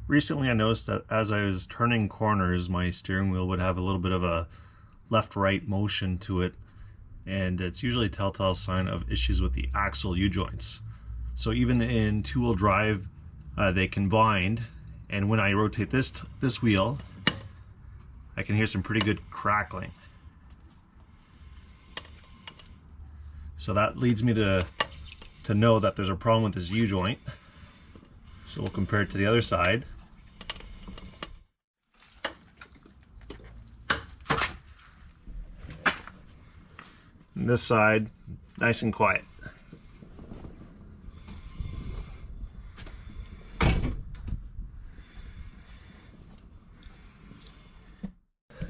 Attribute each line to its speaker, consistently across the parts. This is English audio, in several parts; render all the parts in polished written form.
Speaker 1: Recently I noticed that as I was turning corners, my steering wheel would have a little bit of a left-right motion to it, and it's usually a telltale sign of issues with the axle U-joints. So even in two-wheel drive, they can bind, and when I rotate this wheel, I can hear some pretty good crackling. So that leads me to know that there's a problem with this U-joint. So we'll compare it to the other side. And this side, nice and quiet.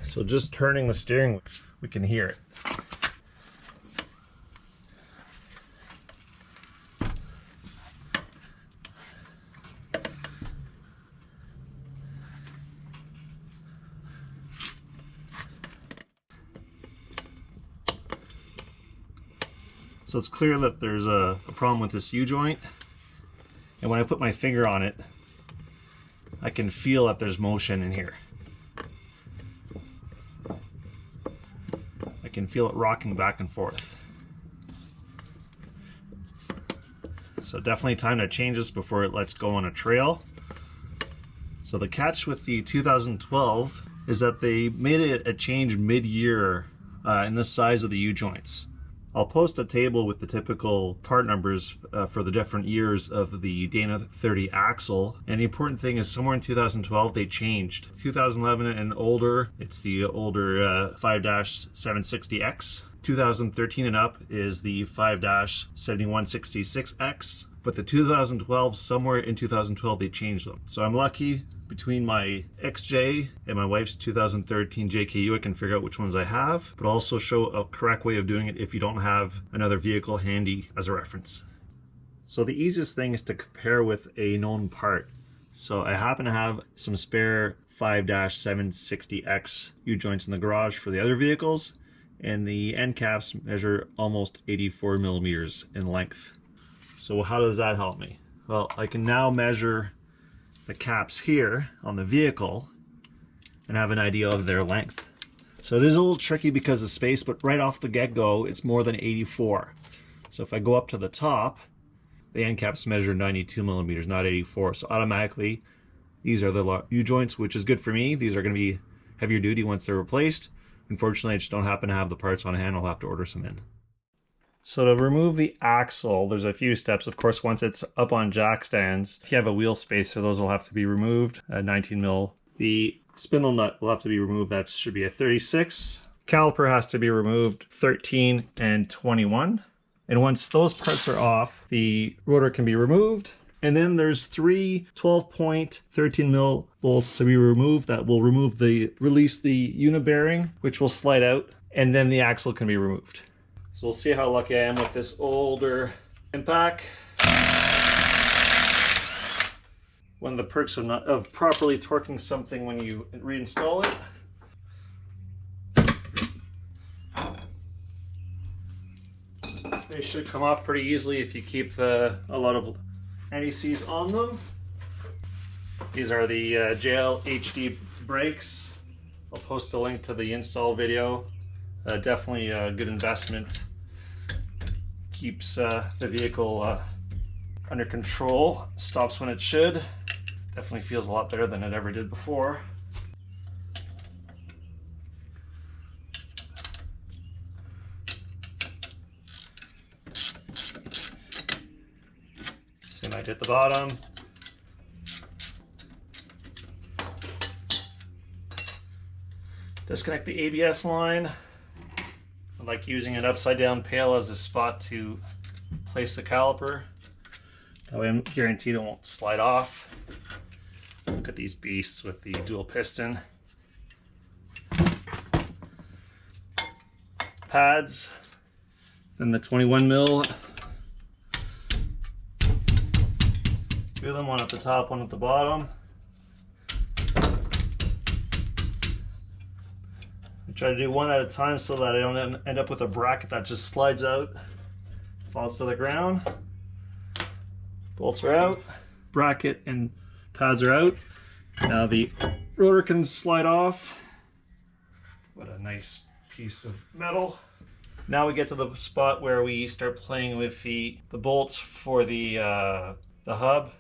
Speaker 1: So just turning the steering wheel, we can hear it. So it's clear that there's a problem with this U-joint, and when I put my finger on it, I can feel that there's motion in here. I can feel it rocking back and forth. So definitely time to change this before it lets go on a trail. So the catch with the 2012 is that they made a change mid-year in the size of the U-joints. I'll post a table with the typical part numbers for the different years of the Dana 30 axle, and the important thing is somewhere in 2012 they changed. 2011 and older, it's the older 5-760X. 2013 and up is the 5-7166X, but the 2012, somewhere in 2012 they changed them. So I'm lucky, between my XJ and my wife's 2013 JKU, I can figure out which ones I have, but also show a correct way of doing it if you don't have another vehicle handy as a reference. So the easiest thing is to compare with a known part. So I happen to have some spare 5-760X U-joints in the garage for the other vehicles, and the end caps measure almost 84 millimeters in length. So how does that help me? Well, I can now measure the caps here on the vehicle and have an idea of their length. So it is a little tricky because of space, but right off the get-go it's more than 84. So if I go up to the top, the end caps measure 92 millimeters, not 84. So automatically these are the U-joints, which is good for me. These are going to be heavier duty once they're replaced. Unfortunately, I just don't happen to have the parts on hand. I'll have to order some in. So to remove the axle, there's a few steps. Of course, once it's up on jack stands, if you have a wheel spacer, those will have to be removed, 19 mil. The spindle nut will have to be removed. That should be a 36. Caliper has to be removed, 13 and 21. And once those parts are off, the rotor can be removed. And then there's three 12-point 13 mil bolts to be removed that will release the unit bearing, which will slide out, and then the axle can be removed. So we'll see how lucky I am with this older impact. One of the perks of properly torquing something when you reinstall it. They should come off pretty easily if you keep a lot of anti-seize on them. These are the JL HD brakes. I'll post a link to the install video. Definitely a good investment. Keeps the vehicle under control, stops when it should. Definitely feels a lot better than it ever did before. Same idea at the bottom. Disconnect the ABS line. I like using an upside down pail as a spot to place the caliper. That way I'm guaranteed it won't slide off. Look at these beasts with the dual piston. Pads, then the 21 mil. Two of them, one at the top, one at the bottom. Try to do one at a time so that I don't end up with a bracket that just slides out, falls to the ground. Bolts are out, bracket and pads are out. Now the rotor can slide off. What a nice piece of metal. Now we get to the spot where we start playing with the bolts for the hub.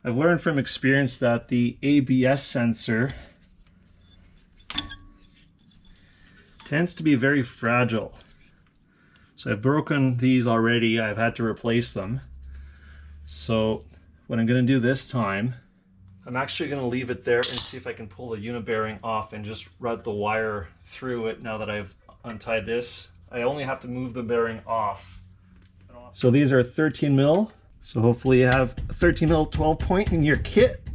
Speaker 1: I've learned from experience that the ABS sensor tends to be very fragile. So I've broken these already. I've had to replace them. So what I'm going to do this time, I'm actually going to leave it there and see if I can pull the unit bearing off and just run the wire through it now that I've untied this. I only have to move the bearing off. So these are 13 mil. So hopefully you have a 13 mil 12 point in your kit.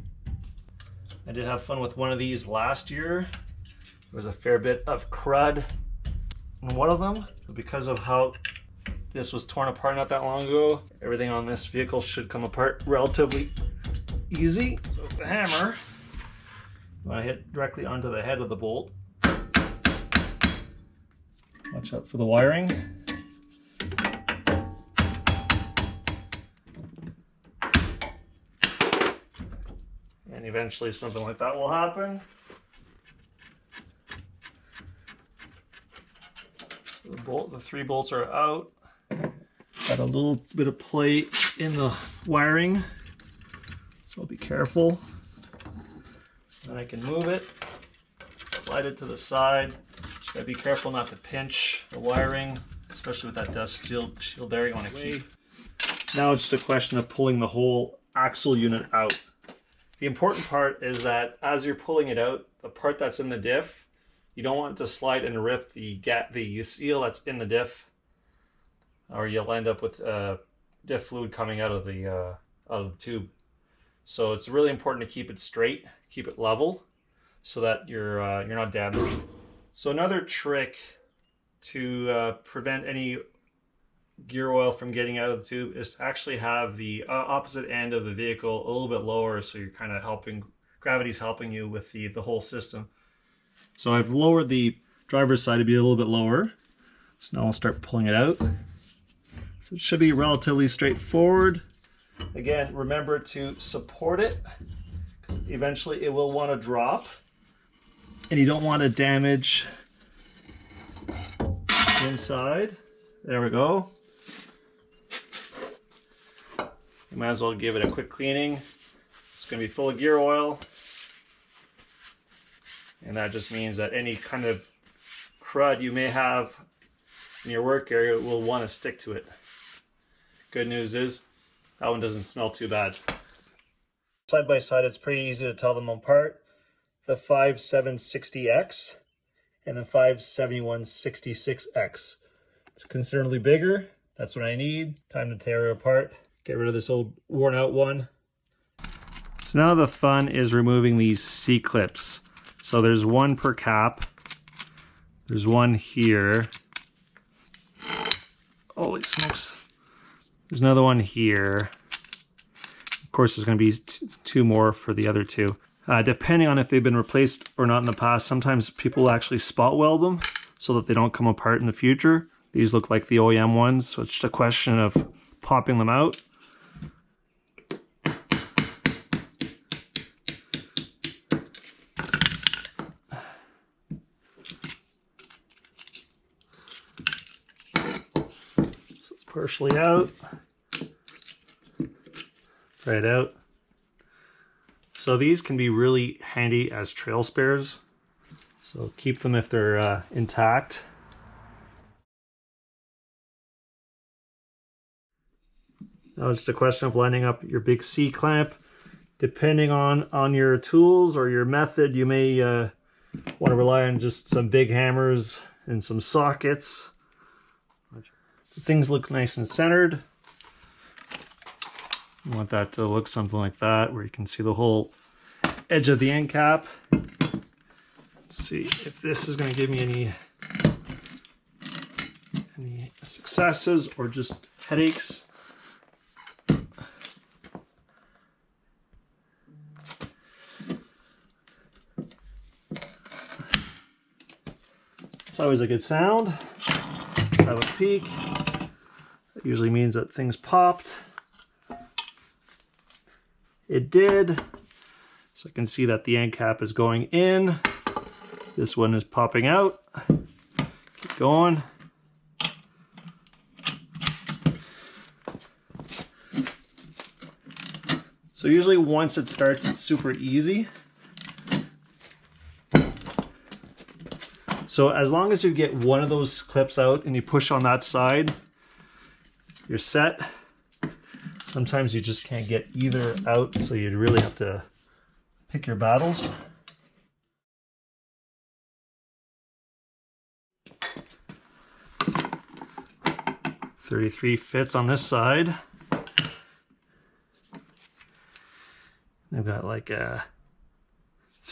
Speaker 1: I did have fun with one of these last year. There was a fair bit of crud in one of them. Because of how this was torn apart not that long ago, everything on this vehicle should come apart relatively easy. So with the hammer, I hit directly onto the head of the bolt. Watch out for the wiring. And eventually something like that will happen. The 3 bolts are out. Got a little bit of play in the wiring, so I'll be careful. Then I can move it, slide it to the side. Just gotta be careful not to pinch the wiring, especially with that dust shield there. You want to keep. Now it's just a question of pulling the whole axle unit out. The important part is that as you're pulling it out, the part that's in the diff, you don't want to slide and rip the seal that's in the diff, or you'll end up with diff fluid coming out of the tube. So it's really important to keep it straight, keep it level, so that you're not damaged. So another trick to prevent any gear oil from getting out of the tube is to actually have the opposite end of the vehicle a little bit lower, so you're kind of helping, gravity's helping you with the whole system. So I've lowered the driver's side to be a little bit lower. So now I'll start pulling it out. So it should be relatively straightforward. Again, remember to support it, because eventually it will want to drop. And you don't want to damage the inside. There we go. You might as well give it a quick cleaning. It's going to be full of gear oil. And that just means that any kind of crud you may have in your work area will want to stick to it. Good news is that one doesn't smell too bad. Side by side, it's pretty easy to tell them apart. The 5760X and the 57166X. It's considerably bigger. That's what I need. Time to tear it apart. Get rid of this old worn out one. So now the fun is removing these C-clips. So there's one per cap. There's one here. Holy smokes. There's another one here. Of course, there's going to be 2 more for the other 2. Depending on if they've been replaced or not in the past, sometimes people actually spot weld them so that they don't come apart in the future. These look like the OEM ones, so it's just a question of popping them out. Partially out, right out. So these can be really handy as trail spares. So keep them if they're intact. Now it's just a question of lining up your big C clamp. Depending on your tools or your method, you may want to rely on just some big hammers and some sockets. Things look nice and centered. You want that to look something like that, where you can see the whole edge of the end cap. Let's see if this is going to give me any successes or just headaches. It's always a good sound. Let's have a peek. That usually means that things popped. It did. So I can see that the end cap is going in. This one is popping out. Keep going. So usually once it starts, it's super easy. So as long as you get one of those clips out and you push on that side, you're set. Sometimes you just can't get either out, so you'd really have to pick your battles. .33 fits on this side. I've got like a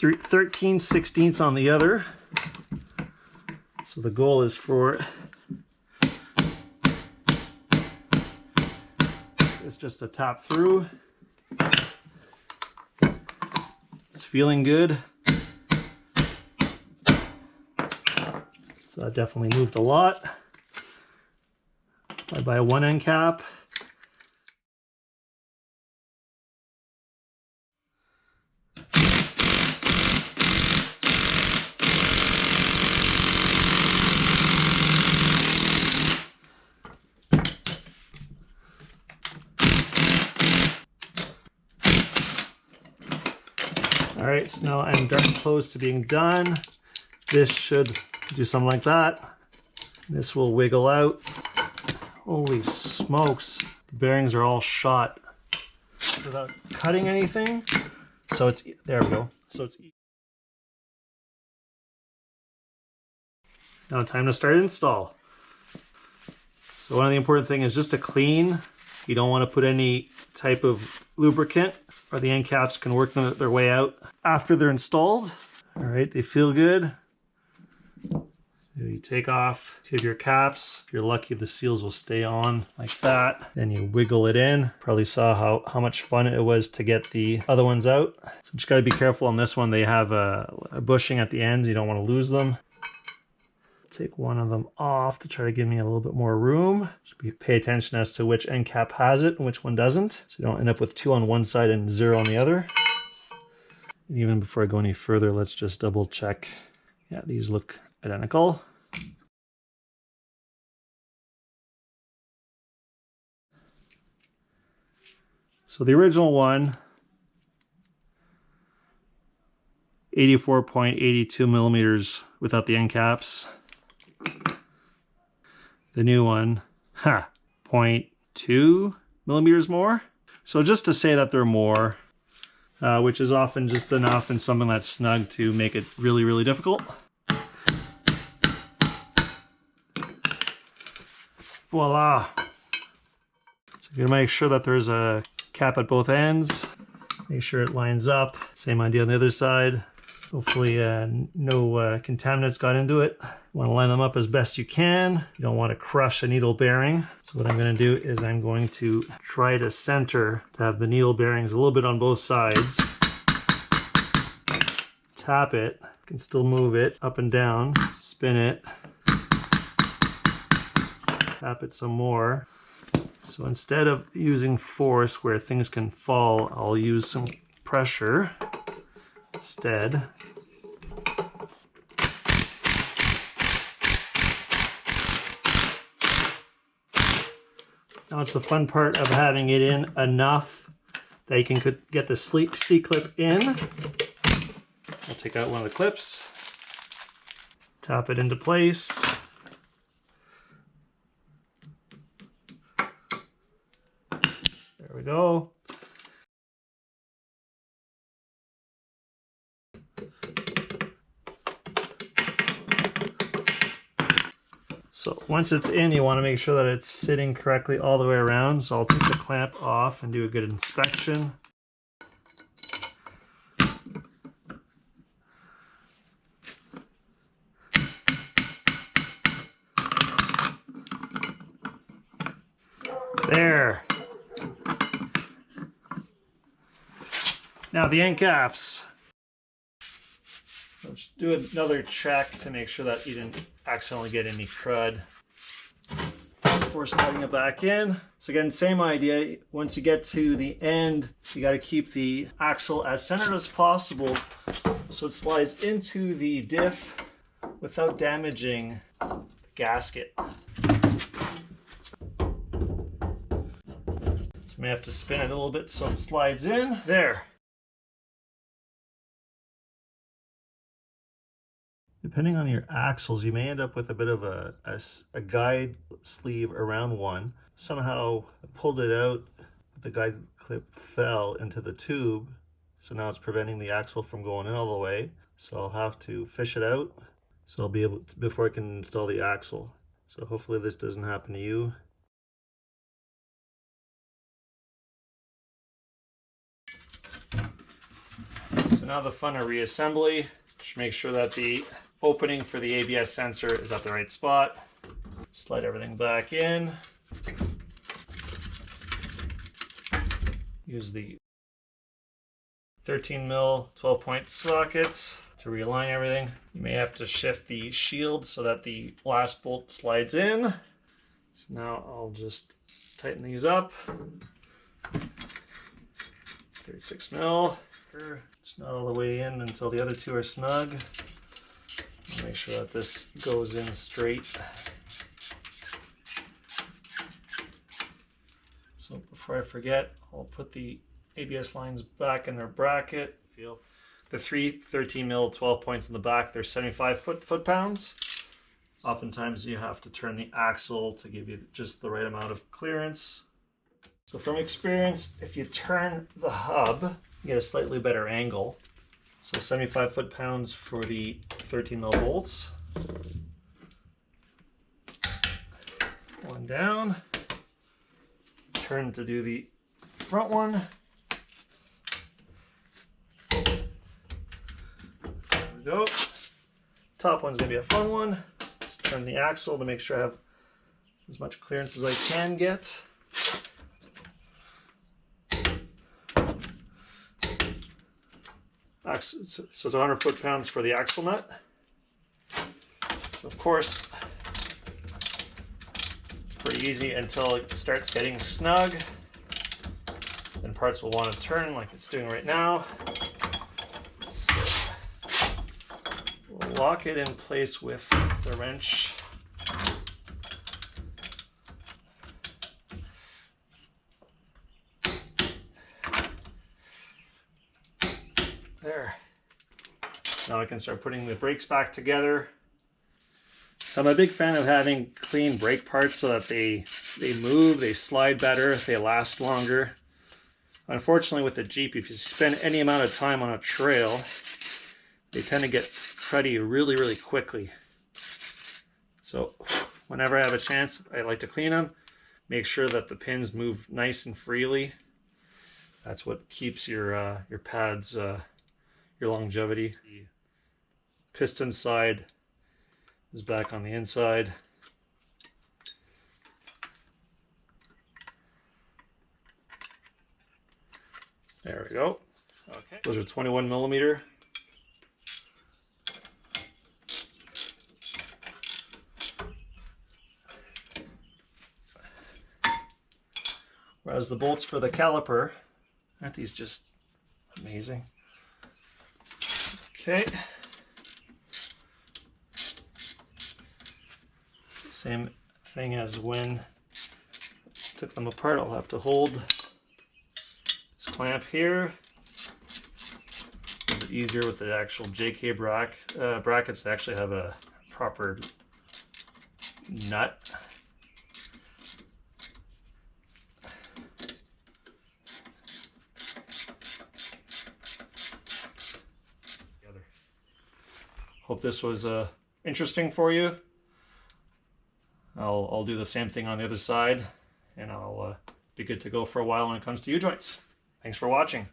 Speaker 1: 13/16 on the other. So the goal is for it's just to tap through. It's feeling good. So that definitely moved a lot. I buy one end cap. All right, so now I'm darn close to being done. This should do something like that. This will wiggle out. Holy smokes, the bearings are all shot without cutting anything. So it's, there we go. So it's now time to start install. So one of the important things is just to clean. You don't want to put any type of lubricant or the end caps can work their way out after they're installed. All right, they feel good. So you take off two of your caps. If you're lucky, the seals will stay on like that. Then you wiggle it in. Probably saw how much fun it was to get the other ones out. So just got to be careful on this one. They have a bushing at the ends. You don't want to lose them. Take one of them off to try to give me a little bit more room. Pay attention as to which end cap has it and which one doesn't, so you don't end up with 2 on one side and 0 on the other. And even before I go any further, let's just double check. Yeah, these look identical. So the original one, 84.82 millimeters without the end caps. The new one, 0.2 millimeters more. So just to say that they're more, which is often just enough in something that's snug to make it really, really difficult. Voila. So you're gonna make sure that there's a cap at both ends. Make sure it lines up. Same idea on the other side. Hopefully no contaminants got into it. You want to line them up as best you can. You don't want to crush a needle bearing. So what I'm going to do is I'm going to try to center to have the needle bearings a little bit on both sides. Tap it. You can still move it up and down. Spin it. Tap it some more. So instead of using force where things can fall, I'll use some pressure instead. Now it's the fun part of having it in enough that you can get the C-clip in. I'll take out one of the clips, tap it into place. There we go. So once it's in, you want to make sure that it's sitting correctly all the way around. So I'll take the clamp off and do a good inspection. There. Now the end caps. Let's do another check to make sure that you didn't accidentally get any crud. before sliding it back in. So again, same idea. Once you get to the end, you got to keep the axle as centered as possible so it slides into the diff without damaging the gasket. So I may have to spin it a little bit so it slides in. There. Depending on your axles, you may end up with a bit of a guide sleeve around one. Somehow I pulled it out, the guide clip fell into the tube, so now it's preventing the axle from going in all the way. So I'll have to fish it out, so I'll be able to, before I can install the axle. So hopefully this doesn't happen to you. So now the fun of reassembly. Just make sure that the opening for the ABS sensor is at the right spot. Slide everything back in. Use the 13 mil 12-point sockets to realign everything. You may have to shift the shield so that the last bolt slides in. So now I'll just tighten these up. 36 mil. It's not all the way in until the other two are snug. Make sure that this goes in straight. So before I forget, I'll put the ABS lines back in their bracket. The three 13 mil 12 points in the back, they're 75 foot-pounds. Oftentimes you have to turn the axle to give you just the right amount of clearance. So from experience, if you turn the hub, you get a slightly better angle. So 75 foot-pounds for the 13 mil bolts. One down. Turn to do the front one. There we go. Top one's gonna be a fun one. Let's turn the axle to make sure I have as much clearance as I can get. So it's 100 foot-pounds for the axle nut. So of course, it's pretty easy until it starts getting snug. Then parts will want to turn like it's doing right now. So we'll lock it in place with the wrench. There. Now I can start putting the brakes back together. So I'm a big fan of having clean brake parts so that they move, they slide better, they last longer. Unfortunately with the Jeep, if you spend any amount of time on a trail, they tend to get cruddy really, really quickly. So whenever I have a chance, I like to clean them. Make sure that the pins move nice and freely. That's what keeps your pads, your longevity. The piston side is back on the inside. There we go. Okay. Those are 21 millimeter. Whereas the bolts for the caliper, aren't these just amazing? Okay. Same thing as when I took them apart. I'll have to hold this clamp here. A little bit easier with the actual JK brackets to actually have a proper nut. Hope this was interesting for you. I'll do the same thing on the other side, and I'll be good to go for a while when it comes to U-joints. Thanks for watching.